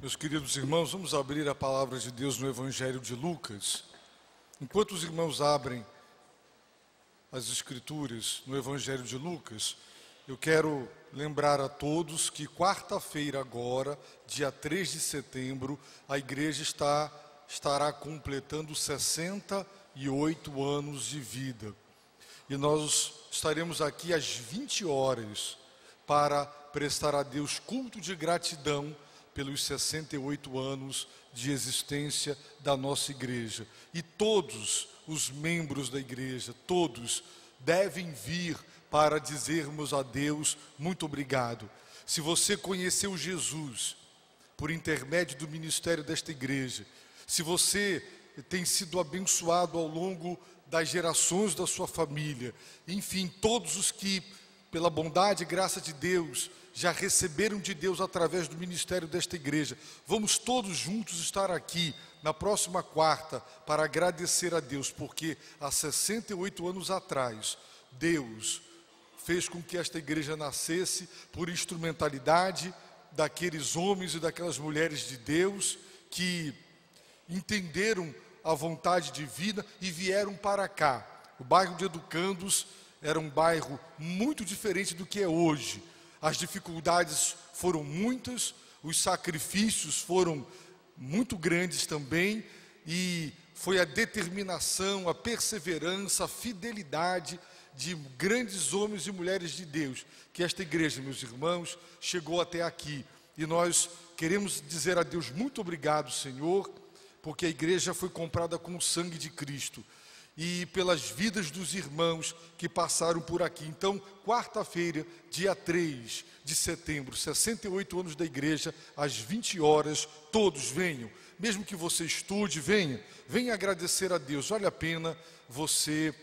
Meus queridos irmãos, vamos abrir a palavra de Deus no Evangelho de Lucas. Enquanto os irmãos abrem as Escrituras no Evangelho de Lucas, eu quero lembrar a todos que quarta-feira agora, dia 3 de setembro, a igreja estará completando 68 anos de vida. E nós estaremos aqui às 20 horas para prestar a Deus culto de gratidão pelos 68 anos de existência da nossa igreja. E todos os membros da igreja, todos devem vir para dizermos a Deus muito obrigado. Se você conheceu Jesus por intermédio do ministério desta igreja, se você tem sido abençoado ao longo das gerações da sua família, enfim, todos os que, pela bondade e graça de Deus, já receberam de Deus através do ministério desta igreja, vamos todos juntos estar aqui na próxima quarta para agradecer a Deus, porque há 68 anos atrás, Deus fez com que esta igreja nascesse por instrumentalidade daqueles homens e daquelas mulheres de Deus que entenderam a vontade divina e vieram para cá. O bairro de Educandos era um bairro muito diferente do que é hoje. As dificuldades foram muitas, os sacrifícios foram muito grandes também, e foi a determinação, a perseverança, a fidelidade de grandes homens e mulheres de Deus que esta igreja, meus irmãos, chegou até aqui. E nós queremos dizer a Deus muito obrigado, Senhor, porque a igreja foi comprada com o sangue de Cristo e pelas vidas dos irmãos que passaram por aqui. Então, quarta-feira, dia 3 de setembro, 68 anos da igreja, às 20 horas, todos venham. Mesmo que você estude, venha agradecer a Deus. Vale a pena você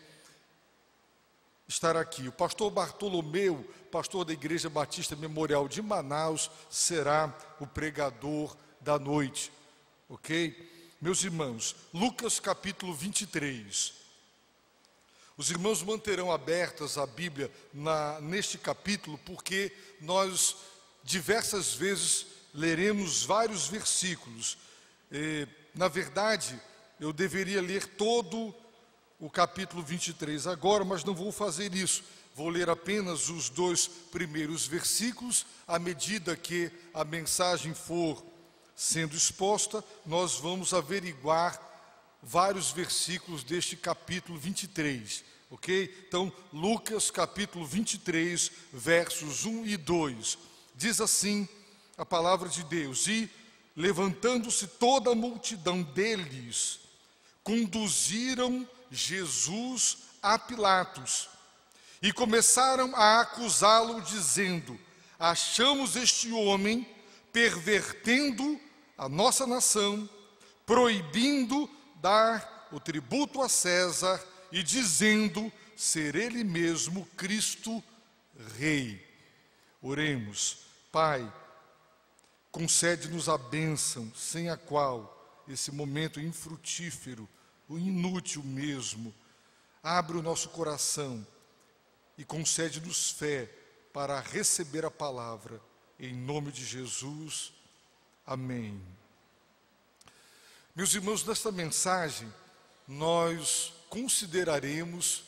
estar aqui. O pastor Bartolomeu, pastor da Igreja Batista Memorial de Manaus, será o pregador da noite. Ok? Meus irmãos, Lucas capítulo 23. Os irmãos manterão abertas a Bíblia neste capítulo, porque nós diversas vezes leremos vários versículos. Na verdade, eu deveria ler todo o capítulo 23 agora, mas não vou fazer isso. Vou ler apenas os 2 primeiros versículos. À medida que a mensagem for sendo exposta, nós vamos averiguar vários versículos deste capítulo 23, ok? Então, Lucas capítulo 23, versos 1 e 2, diz assim a palavra de Deus: E, levantando-se toda a multidão deles, conduziram Jesus a Pilatos, e começaram a acusá-lo, dizendo: Achamos este homem pervertendo a nossa nação, proibindo dar o tributo a César e dizendo ser ele mesmo Cristo Rei. Oremos. Pai, concede-nos a bênção, sem a qual esse momento infrutífero, o inútil mesmo, abre o nosso coração e concede-nos fé para receber a palavra, em nome de Jesus. Amém. Meus irmãos, nesta mensagem, nós consideraremos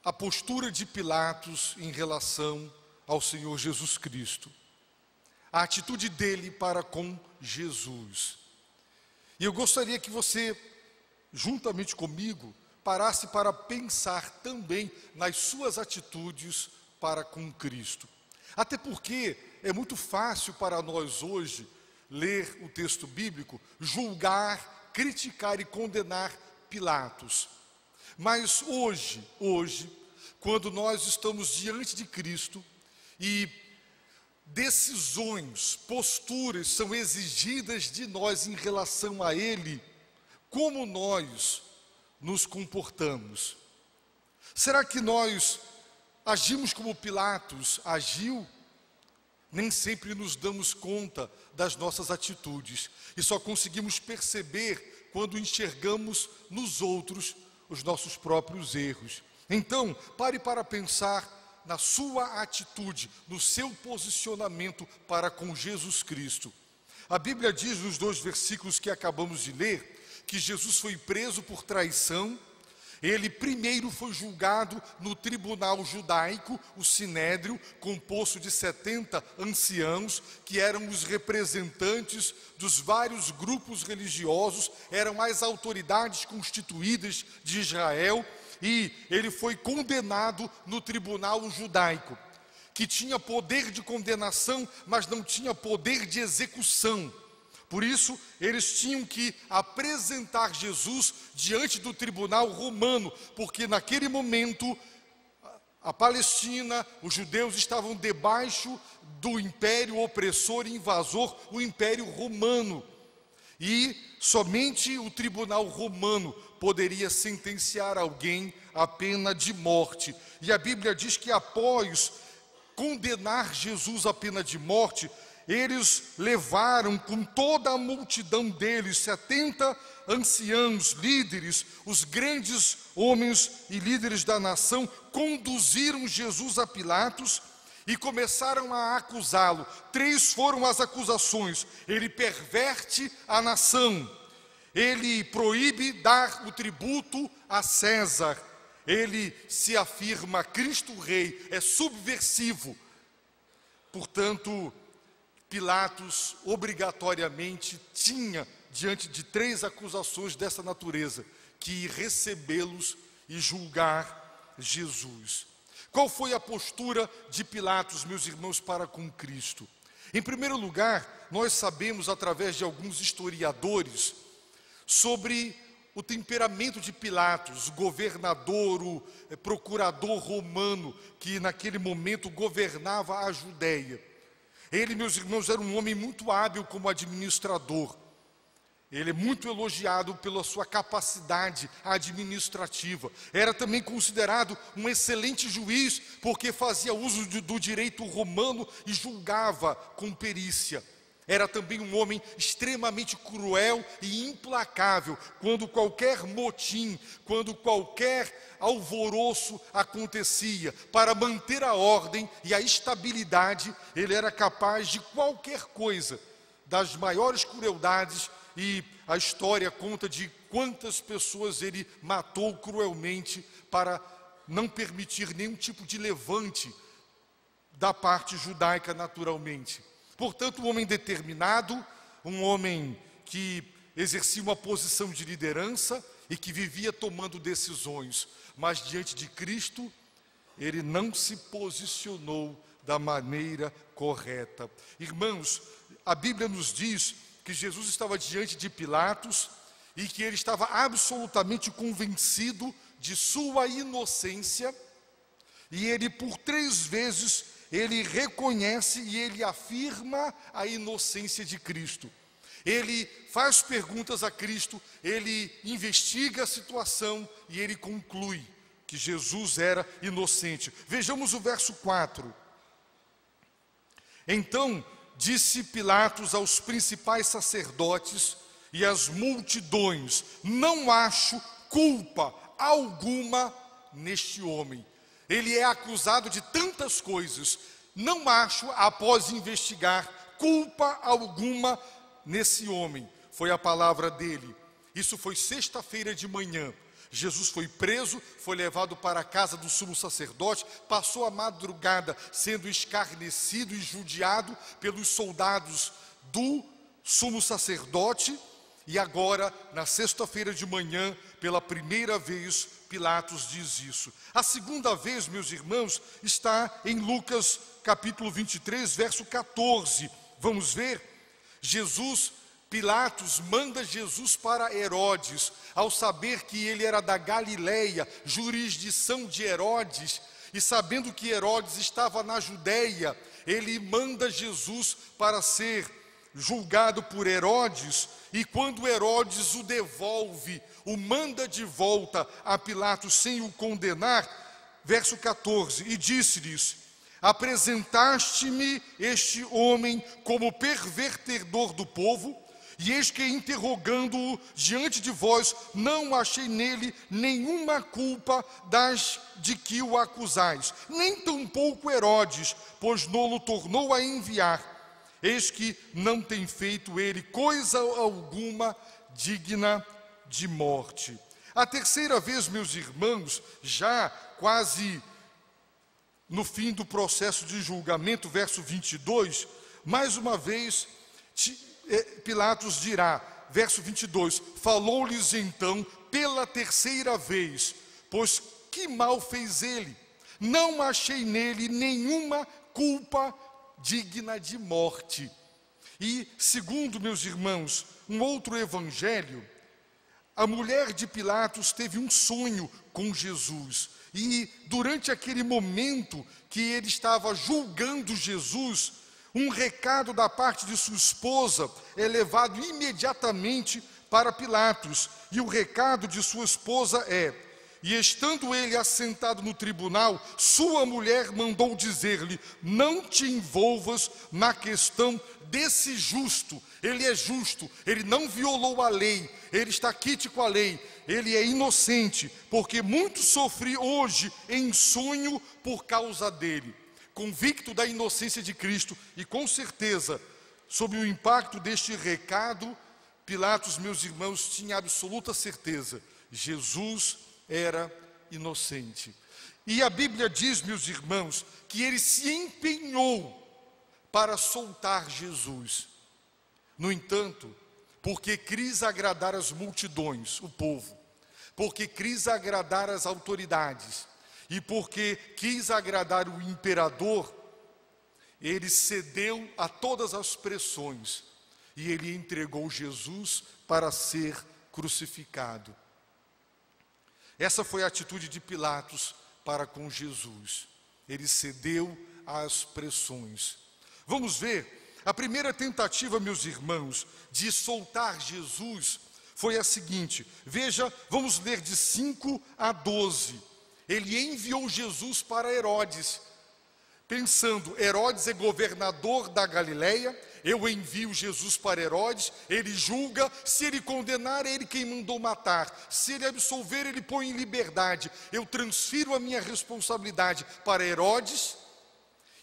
a postura de Pilatos em relação ao Senhor Jesus Cristo, a atitude dele para com Jesus. E eu gostaria que você, juntamente comigo, parasse para pensar também nas suas atitudes para com Cristo. Até porque é muito fácil para nós hoje ler o texto bíblico, julgar, criticar e condenar Pilatos. Mas hoje, quando nós estamos diante de Cristo e decisões, posturas são exigidas de nós em relação a Ele, como nós nos comportamos? Será que nós agimos como Pilatos agiu? Nem sempre nos damos conta das nossas atitudes e só conseguimos perceber quando enxergamos nos outros os nossos próprios erros. Então, pare para pensar na sua atitude, no seu posicionamento para com Jesus Cristo. A Bíblia diz nos 2 versículos que acabamos de ler, que Jesus foi preso por traição. Ele primeiro foi julgado no tribunal judaico, o Sinédrio, composto de 70 anciãos, que eram os representantes dos vários grupos religiosos, eram as autoridades constituídas de Israel, e ele foi condenado no tribunal judaico, que tinha poder de condenação, mas não tinha poder de execução. Por isso, eles tinham que apresentar Jesus diante do tribunal romano, porque naquele momento, a Palestina, os judeus estavam debaixo do império opressor e invasor, o Império Romano. E somente o tribunal romano poderia sentenciar alguém à pena de morte. E a Bíblia diz que após condenar Jesus à pena de morte, eles levaram com toda a multidão deles, 70 anciãos, líderes, os grandes homens e líderes da nação, conduziram Jesus a Pilatos e começaram a acusá-lo. 3 foram as acusações: ele perverte a nação, ele proíbe dar o tributo a César, ele se afirma Cristo Rei, é subversivo. Portanto, Pilatos obrigatoriamente tinha, diante de 3 acusações dessa natureza, que recebê-los e julgar Jesus. Qual foi a postura de Pilatos, meus irmãos, para com Cristo? Em primeiro lugar, nós sabemos, através de alguns historiadores, sobre o temperamento de Pilatos, o governador, o procurador romano, que naquele momento governava a Judéia. Ele, meus irmãos, era um homem muito hábil como administrador. Ele é muito elogiado pela sua capacidade administrativa. Era também considerado um excelente juiz, porque fazia uso do direito romano e julgava com perícia. Era também um homem extremamente cruel e implacável. Quando qualquer motim, quando qualquer alvoroço acontecia, para manter a ordem e a estabilidade, ele era capaz de qualquer coisa, das maiores crueldades, e a história conta de quantas pessoas ele matou cruelmente para não permitir nenhum tipo de levante da parte judaica naturalmente. Portanto, um homem determinado, um homem que exercia uma posição de liderança e que vivia tomando decisões, mas diante de Cristo, ele não se posicionou da maneira correta. Irmãos, a Bíblia nos diz que Jesus estava diante de Pilatos e que ele estava absolutamente convencido de sua inocência, e ele por 3 vezes ele reconhece e ele afirma a inocência de Cristo. Ele faz perguntas a Cristo, ele investiga a situação e ele conclui que Jesus era inocente. Vejamos o verso 4. Então disse Pilatos aos principais sacerdotes e às multidões: não acho culpa alguma neste homem. Ele é acusado de tantas coisas. Não acho, após investigar, culpa alguma nesse homem. Foi a palavra dele. Isso foi sexta-feira de manhã. Jesus foi preso, foi levado para a casa do sumo sacerdote, passou a madrugada sendo escarnecido e judiado pelos soldados do sumo sacerdote. E agora, na sexta-feira de manhã, pela primeira vez, Pilatos diz isso. A segunda vez, meus irmãos, está em Lucas capítulo 23, verso 14. Vamos ver? Pilatos manda Jesus para Herodes, ao saber que ele era da Galileia, jurisdição de Herodes, e sabendo que Herodes estava na Judéia, ele manda Jesus para ser julgado por Herodes, e quando Herodes o devolve, o manda de volta a Pilatos sem o condenar, verso 14, e disse-lhes: apresentaste-me este homem como pervertedor do povo, e eis que, interrogando-o diante de vós, não achei nele nenhuma culpa das de que o acusais, nem tampouco Herodes, pois não o tornou a enviar. eis que não tem feito ele coisa alguma digna de morte. A terceira vez, meus irmãos, já quase no fim do processo de julgamento, verso 22, mais uma vez, Pilatos dirá, verso 22, falou-lhes então pela terceira vez, pois que mal fez ele? Não achei nele nenhuma culpa digna de morte. E, segundo, meus irmãos, um outro evangelho, a mulher de Pilatos teve um sonho com Jesus. E durante aquele momento que ele estava julgando Jesus, um recado da parte de sua esposa é levado imediatamente para Pilatos. E o recado de sua esposa é: e estando ele assentado no tribunal, sua mulher mandou dizer-lhe: não te envolvas na questão desse justo. Ele é justo, ele não violou a lei, ele está quite com a lei, ele é inocente, porque muito sofri hoje em sonho por causa dele. Convicto da inocência de Cristo e com certeza, sob o impacto deste recado, Pilatos, meus irmãos, tinha absoluta certeza, Jesus era inocente. E a Bíblia diz, meus irmãos, que ele se empenhou para soltar Jesus. No entanto, porque quis agradar as multidões, o povo, porque quis agradar as autoridades e porque quis agradar o imperador, ele cedeu a todas as pressões e ele entregou Jesus para ser crucificado. Essa foi a atitude de Pilatos para com Jesus. Ele cedeu às pressões. Vamos ver, a primeira tentativa, meus irmãos, de soltar Jesus foi a seguinte. Veja, vamos ler de 5 a 12. Ele enviou Jesus para Herodes, pensando, Herodes é governador da Galileia, eu envio Jesus para Herodes, ele julga, se ele condenar, é ele quem mandou matar, se ele absolver, ele põe em liberdade, eu transfiro a minha responsabilidade para Herodes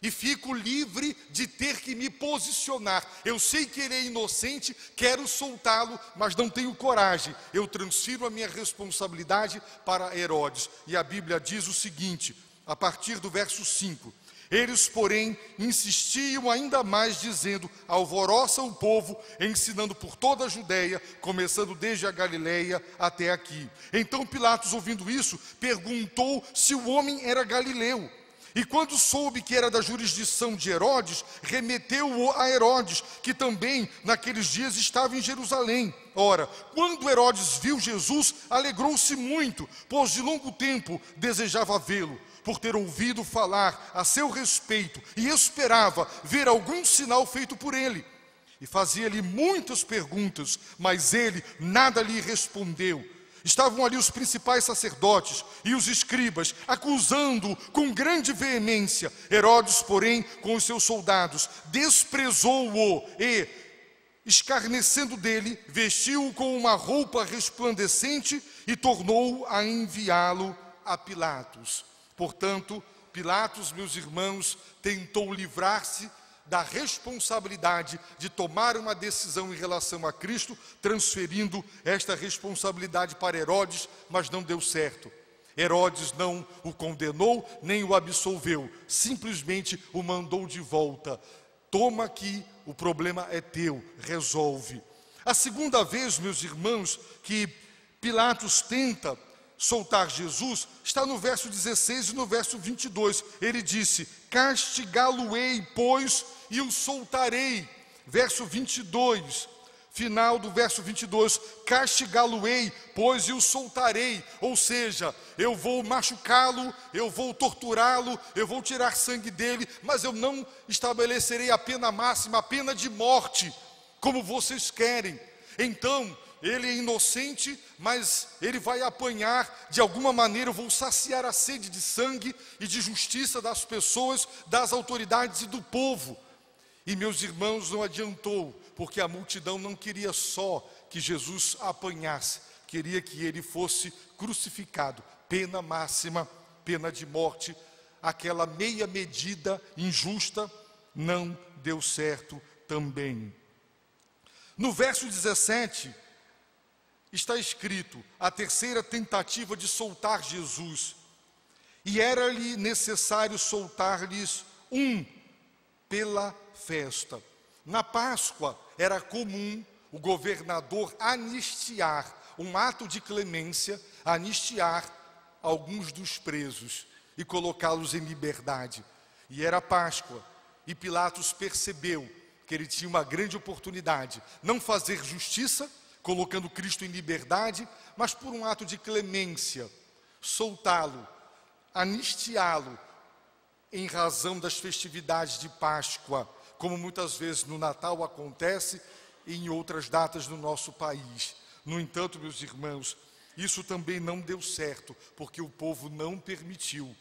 e fico livre de ter que me posicionar. Eu sei que ele é inocente, quero soltá-lo, mas não tenho coragem, eu transfiro a minha responsabilidade para Herodes. E a Bíblia diz o seguinte, a partir do verso 5, eles, porém, insistiam ainda mais, dizendo, alvoroça o povo, ensinando por toda a Judeia, começando desde a Galileia até aqui. Então Pilatos, ouvindo isso, perguntou se o homem era galileu. E quando soube que era da jurisdição de Herodes, remeteu-o a Herodes, que também naqueles dias estava em Jerusalém. Ora, quando Herodes viu Jesus, alegrou-se muito, pois de longo tempo desejava vê-lo, por ter ouvido falar a seu respeito, e esperava ver algum sinal feito por ele. E fazia-lhe muitas perguntas, mas ele nada lhe respondeu. Estavam ali os principais sacerdotes e os escribas, acusando-o com grande veemência. Herodes, porém, com os seus soldados, desprezou-o e, escarnecendo dele, vestiu-o com uma roupa resplandecente e tornou a enviá-lo a Pilatos. Portanto, Pilatos, meus irmãos, tentou livrar-se da responsabilidade de tomar uma decisão em relação a Cristo, transferindo esta responsabilidade para Herodes, mas não deu certo. Herodes não o condenou, nem o absolveu, simplesmente o mandou de volta. Toma aqui, o problema é teu, resolve. A segunda vez, meus irmãos, que Pilatos tenta soltar Jesus, está no verso 16 e no verso 22. Ele disse, castigá-lo-ei, pois, e o soltarei. Verso 22, final do verso 22, castigá-lo-ei, pois, e o soltarei. Ou seja, eu vou machucá-lo, eu vou torturá-lo, eu vou tirar sangue dele, mas eu não estabelecerei a pena máxima, a pena de morte, como vocês querem. Então, ele é inocente, mas ele vai apanhar, de alguma maneira eu vou saciar a sede de sangue e de justiça das pessoas, das autoridades e do povo. E meus irmãos, não adiantou, porque a multidão não queria só que Jesus apanhasse, queria que ele fosse crucificado, pena máxima, pena de morte. Aquela meia medida injusta não deu certo também. No verso 17, está escrito a terceira tentativa de soltar Jesus. E era-lhe necessário soltar-lhes um pela festa. Na Páscoa era comum o governador anistiar, um ato de clemência, anistiar alguns dos presos e colocá-los em liberdade. E era Páscoa, e Pilatos percebeu que ele tinha uma grande oportunidade, não fazer justiça, colocando Cristo em liberdade, mas por um ato de clemência, soltá-lo, anistiá-lo, em razão das festividades de Páscoa, como muitas vezes no Natal acontece e em outras datas no nosso país. No entanto, meus irmãos, isso também não deu certo, porque o povo não permitiu.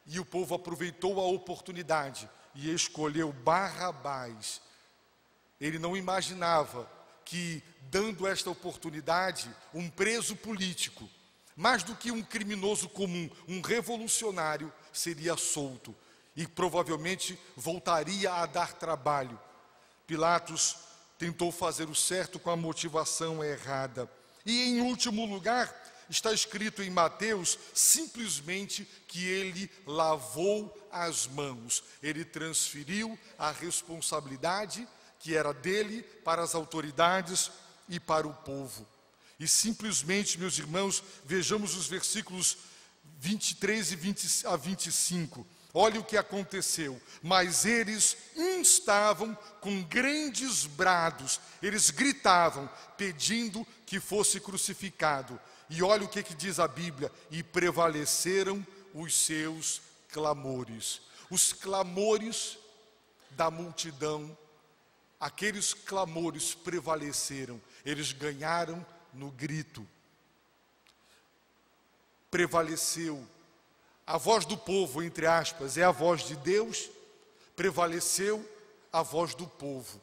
E o povo aproveitou a oportunidade e escolheu Barrabás. Ele não imaginava que, dando esta oportunidade, um preso político, mais do que um criminoso comum, um revolucionário, seria solto e provavelmente voltaria a dar trabalho. Pilatos tentou fazer o certo com a motivação errada. E em último lugar, está escrito em Mateus simplesmente que ele lavou as mãos. Ele transferiu a responsabilidade que era dele para as autoridades e para o povo. E simplesmente, meus irmãos, vejamos os versículos 23 a 25. Olha o que aconteceu. Mas eles instavam com grandes brados, eles gritavam, pedindo que fosse crucificado. E olha o que diz a Bíblia: e prevaleceram os seus clamores. Os clamores da multidão, aqueles clamores prevaleceram, eles ganharam no grito. Prevaleceu. A voz do povo, entre aspas, é a voz de Deus, prevaleceu a voz do povo.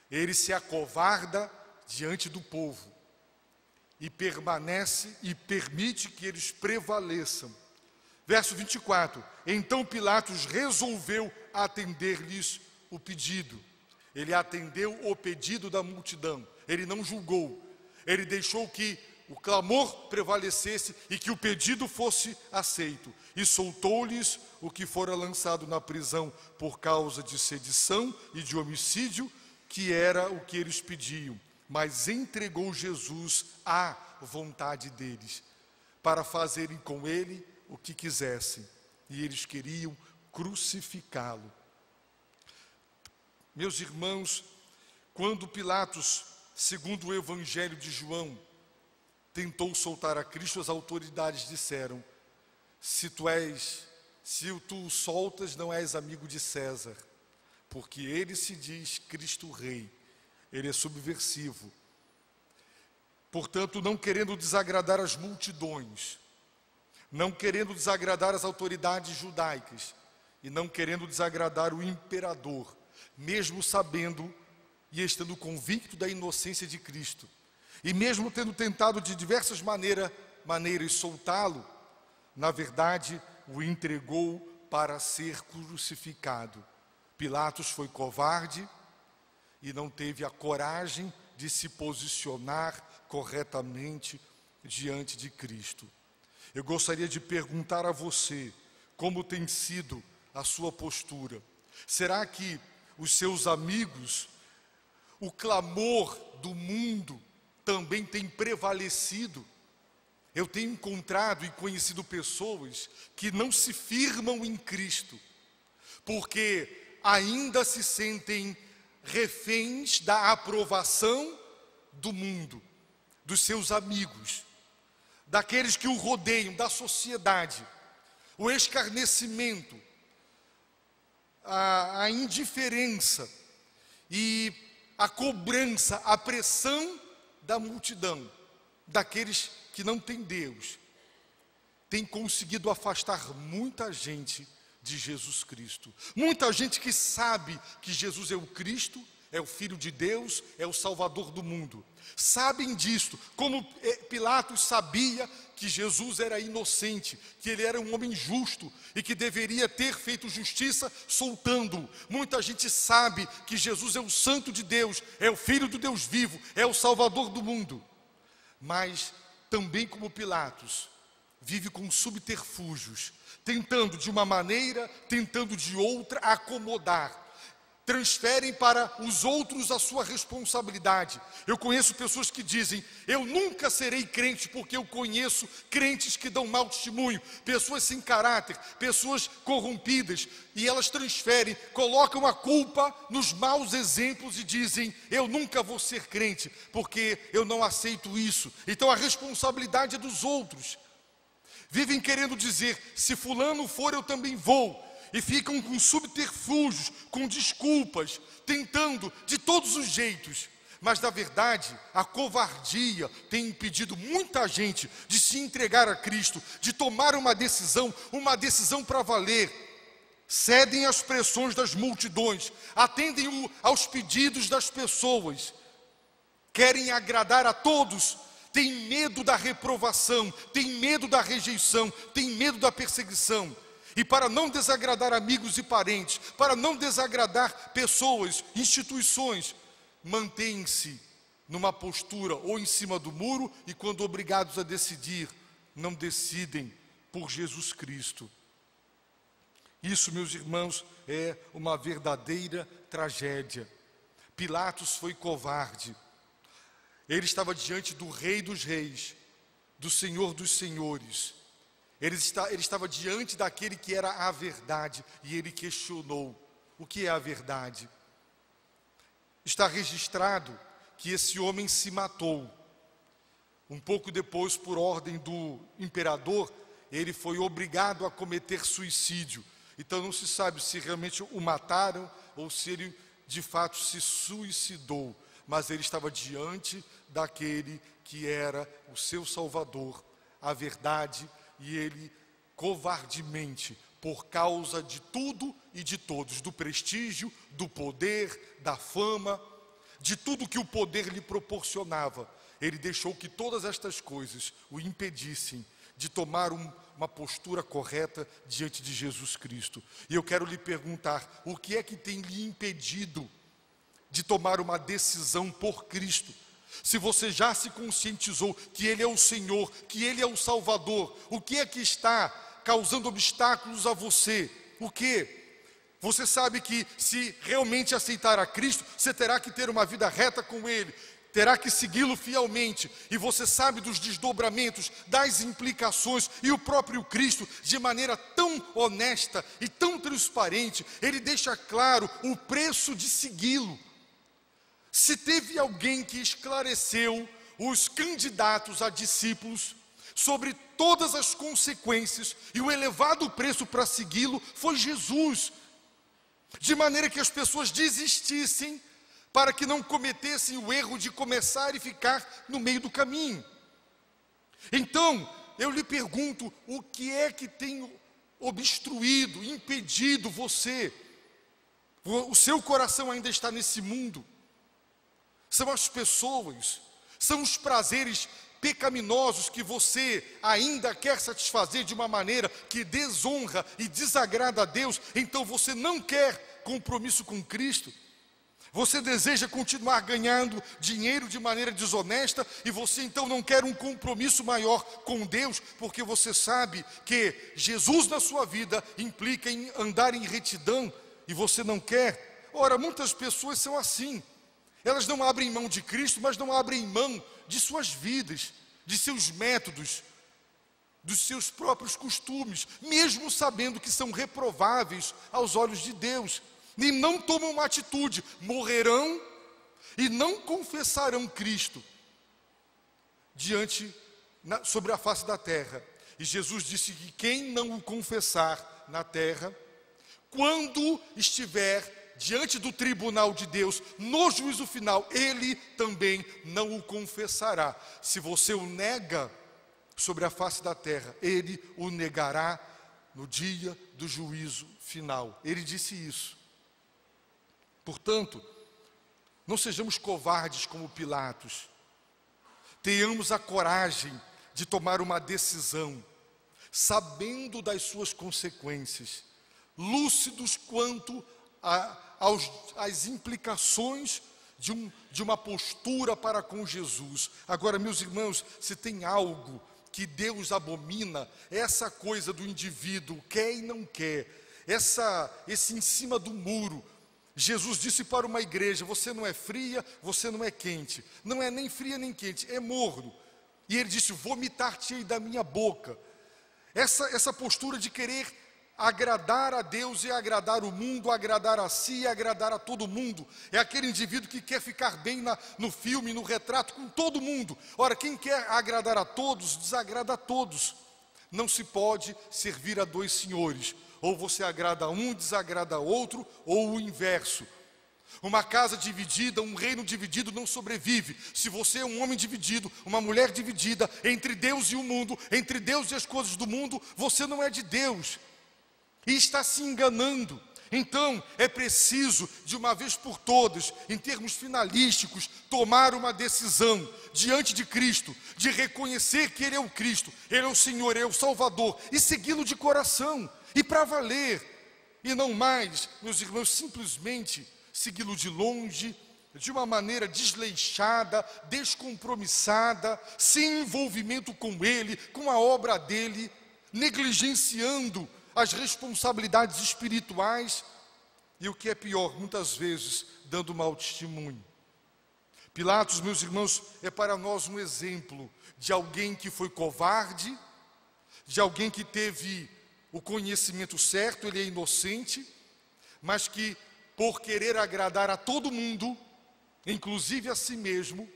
Ele se acovarda diante do povo e permanece e permite que eles prevaleçam. Verso 24, então Pilatos resolveu atender-lhes o pedido. Ele atendeu o pedido da multidão, ele não julgou, ele deixou que o clamor prevalecesse e que o pedido fosse aceito. E soltou-lhes o que fora lançado na prisão por causa de sedição e de homicídio, que era o que eles pediam. Mas entregou Jesus à vontade deles, para fazerem com ele o que quisessem. E eles queriam crucificá-lo. Meus irmãos, quando Pilatos, segundo o Evangelho de João, tentou soltar a Cristo, as autoridades disseram: se tu o soltas, não és amigo de César, porque ele se diz Cristo Rei, ele é subversivo. Portanto, não querendo desagradar as multidões, não querendo desagradar as autoridades judaicas, e não querendo desagradar o imperador, mesmo sabendo e estando convicto da inocência de Cristo, e mesmo tendo tentado de diversas maneiras soltá-lo, na verdade, o entregou para ser crucificado. Pilatos foi covarde e não teve a coragem de se posicionar corretamente diante de Cristo. Eu gostaria de perguntar a você, como tem sido a sua postura? Será que os seus amigos, o clamor do mundo, também tem prevalecido? Eu tenho encontrado e conhecido pessoas que não se firmam em Cristo, porque ainda se sentem reféns da aprovação do mundo, dos seus amigos, daqueles que o rodeiam, da sociedade, o escarnecimento, a indiferença e a cobrança, a pressão da multidão, daqueles que não têm Deus, tem conseguido afastar muita gente de Jesus Cristo. Muita gente que sabe que Jesus é o Cristo, é o Filho de Deus, é o Salvador do mundo. Sabem disto, como Pilatos sabia que Jesus era inocente, que ele era um homem justo e que deveria ter feito justiça soltando-o. Muita gente sabe que Jesus é o Santo de Deus, é o Filho do Deus vivo, é o Salvador do mundo. Mas também como Pilatos, vive com subterfúgios, tentando de uma maneira, tentando de outra acomodar. Transferem para os outros a sua responsabilidade. Eu conheço pessoas que dizem: eu nunca serei crente porque eu conheço crentes que dão mau testemunho, pessoas sem caráter, pessoas corrompidas, e elas transferem, colocam a culpa nos maus exemplos e dizem: eu nunca vou ser crente porque eu não aceito isso. Então a responsabilidade é dos outros. Vivem querendo dizer: se fulano for, eu também vou. E ficam com subterfúgios, com desculpas, tentando de todos os jeitos. Mas na verdade, a covardia tem impedido muita gente de se entregar a Cristo, de tomar uma decisão para valer. Cedem às pressões das multidões, atendem aos pedidos das pessoas. Querem agradar a todos, têm medo da reprovação, têm medo da rejeição, têm medo da perseguição. E para não desagradar amigos e parentes, para não desagradar pessoas, instituições, mantêm-se numa postura ou em cima do muro e quando obrigados a decidir, não decidem por Jesus Cristo. Isso, meus irmãos, é uma verdadeira tragédia. Pilatos foi covarde. Ele estava diante do Rei dos Reis, do Senhor dos Senhores. Ele estava diante daquele que era a verdade, e ele questionou: o que é a verdade? Está registrado que esse homem se matou. Um pouco depois, por ordem do imperador, ele foi obrigado a cometer suicídio. Então não se sabe se realmente o mataram ou se ele de fato se suicidou. Mas ele estava diante daquele que era o seu Salvador, a verdade. E ele, covardemente, por causa de tudo e de todos, do prestígio, do poder, da fama, de tudo que o poder lhe proporcionava, ele deixou que todas estas coisas o impedissem de tomar uma postura correta diante de Jesus Cristo. E eu quero lhe perguntar: o que é que tem lhe impedido de tomar uma decisão por Cristo? Se você já se conscientizou que Ele é o Senhor, que Ele é o Salvador, o que é que está causando obstáculos a você? O que? Você sabe que se realmente aceitar a Cristo, você terá que ter uma vida reta com Ele, terá que segui-lo fielmente, e você sabe dos desdobramentos, das implicações, e o próprio Cristo, de maneira tão honesta e tão transparente, Ele deixa claro o preço de segui-lo. Se teve alguém que esclareceu os candidatos a discípulos sobre todas as consequências e o elevado preço para segui-lo, foi Jesus. De maneira que as pessoas desistissem para que não cometessem o erro de começar e ficar no meio do caminho. Então, eu lhe pergunto: o que é que tem obstruído, impedido você? O seu coração ainda está nesse mundo. São as pessoas, são os prazeres pecaminosos que você ainda quer satisfazer de uma maneira que desonra e desagrada a Deus. Então você não quer compromisso com Cristo. Você deseja continuar ganhando dinheiro de maneira desonesta e você então não quer um compromisso maior com Deus, porque você sabe que Jesus na sua vida implica em andar em retidão e você não quer. Ora, muitas pessoas são assim. Elas não abrem mão de Cristo, mas não abrem mão de suas vidas, de seus métodos, dos seus próprios costumes, mesmo sabendo que são reprováveis aos olhos de Deus. E não tomam uma atitude, morrerão e não confessarão Cristo sobre a face da terra. E Jesus disse que quem não o confessar na terra, quando estiver diante do tribunal de Deus, no juízo final, ele também não o confessará. Se você o nega sobre a face da terra, ele o negará no dia do juízo final. Ele disse isso. Portanto, Não sejamos covardes como Pilatos. Tenhamos a coragem de tomar uma decisão, sabendo das suas consequências, lúcidos quanto às implicações de uma postura para com Jesus. Agora, meus irmãos, se tem algo que Deus abomina, é essa coisa do indivíduo, quer e não quer, esse em cima do muro. Jesus disse para uma igreja: você não é fria, você não é quente. Não é nem fria nem quente, é morno. E ele disse: vomitar-te-ei da minha boca. Essa postura de querer agradar a Deus e agradar o mundo, agradar a si e agradar a todo mundo. É aquele indivíduo que quer ficar bem no filme, no retrato, com todo mundo. Ora, quem quer agradar a todos, desagrada a todos. Não se pode servir a dois senhores. Ou você agrada a um, desagrada a outro, ou o inverso. Uma casa dividida, um reino dividido não sobrevive. Se você é um homem dividido, uma mulher dividida entre Deus e o mundo, entre Deus e as coisas do mundo, você não é de Deus e está se enganando. Então é preciso, de uma vez por todas, em termos finalísticos, tomar uma decisão diante de Cristo, de reconhecer que Ele é o Cristo, Ele é o Senhor, Ele é o Salvador, e segui-lo de coração, e para valer, e não mais, meus irmãos, simplesmente segui-lo de longe, de uma maneira desleixada, descompromissada, sem envolvimento com Ele, com a obra dEle, negligenciando as responsabilidades espirituais, e o que é pior, muitas vezes, dando mau testemunho. Pilatos, meus irmãos, é para nós um exemplo de alguém que foi covarde, de alguém que teve o conhecimento certo, ele é inocente, mas que, por querer agradar a todo mundo, inclusive a si mesmo,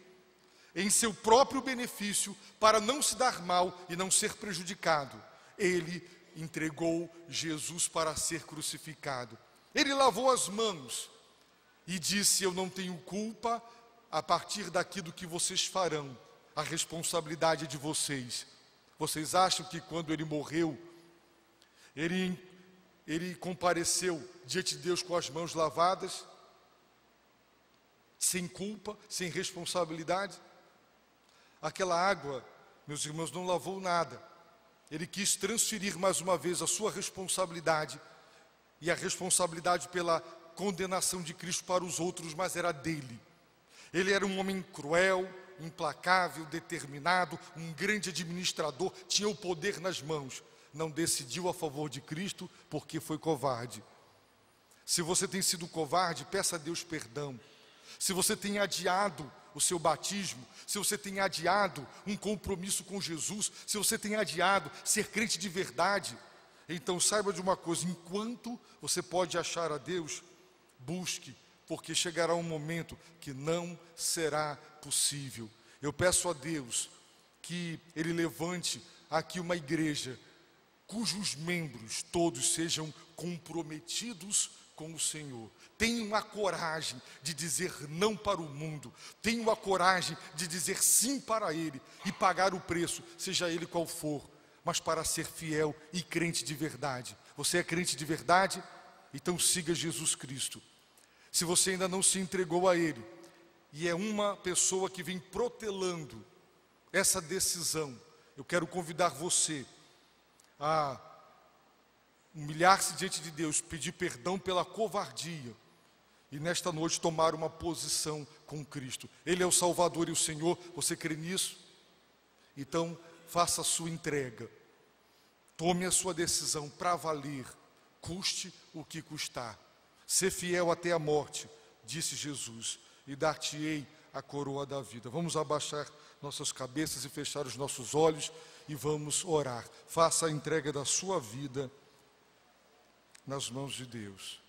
em seu próprio benefício, para não se dar mal e não ser prejudicado, ele entregou Jesus para ser crucificado. Ele lavou as mãos e disse: eu não tenho culpa a partir daquilo que vocês farão, a responsabilidade é de vocês. Vocês acham que quando ele morreu, ele compareceu diante de Deus com as mãos lavadas, sem culpa, sem responsabilidade? Aquela água, meus irmãos, não lavou nada. Ele quis transferir mais uma vez a sua responsabilidade, e a responsabilidade pela condenação de Cristo para os outros, mas era dele. Ele era um homem cruel, implacável, determinado, um grande administrador, tinha o poder nas mãos. Não decidiu a favor de Cristo porque foi covarde. Se você tem sido covarde, peça a Deus perdão. Se você tem adiado o seu batismo, se você tem adiado um compromisso com Jesus, se você tem adiado ser crente de verdade, então saiba de uma coisa: enquanto você pode achar a Deus, busque, porque chegará um momento que não será possível. Eu peço a Deus que Ele levante aqui uma igreja cujos membros todos sejam comprometidos com o Senhor. Tenham a coragem de dizer não para o mundo, tenham a coragem de dizer sim para Ele e pagar o preço, seja ele qual for, mas para ser fiel e crente de verdade. Você é crente de verdade? Então siga Jesus Cristo. Se você ainda não se entregou a Ele, e é uma pessoa que vem protelando essa decisão, eu quero convidar você a humilhar-se diante de Deus, pedir perdão pela covardia, e nesta noite tomar uma posição com Cristo. Ele é o Salvador e o Senhor. Você crê nisso? Então faça a sua entrega, tome a sua decisão para valer, custe o que custar. Ser fiel até a morte, disse Jesus, e dar-te-ei a coroa da vida. Vamos abaixar nossas cabeças e fechar os nossos olhos e vamos orar. Faça a entrega da sua vida nas mãos de Deus.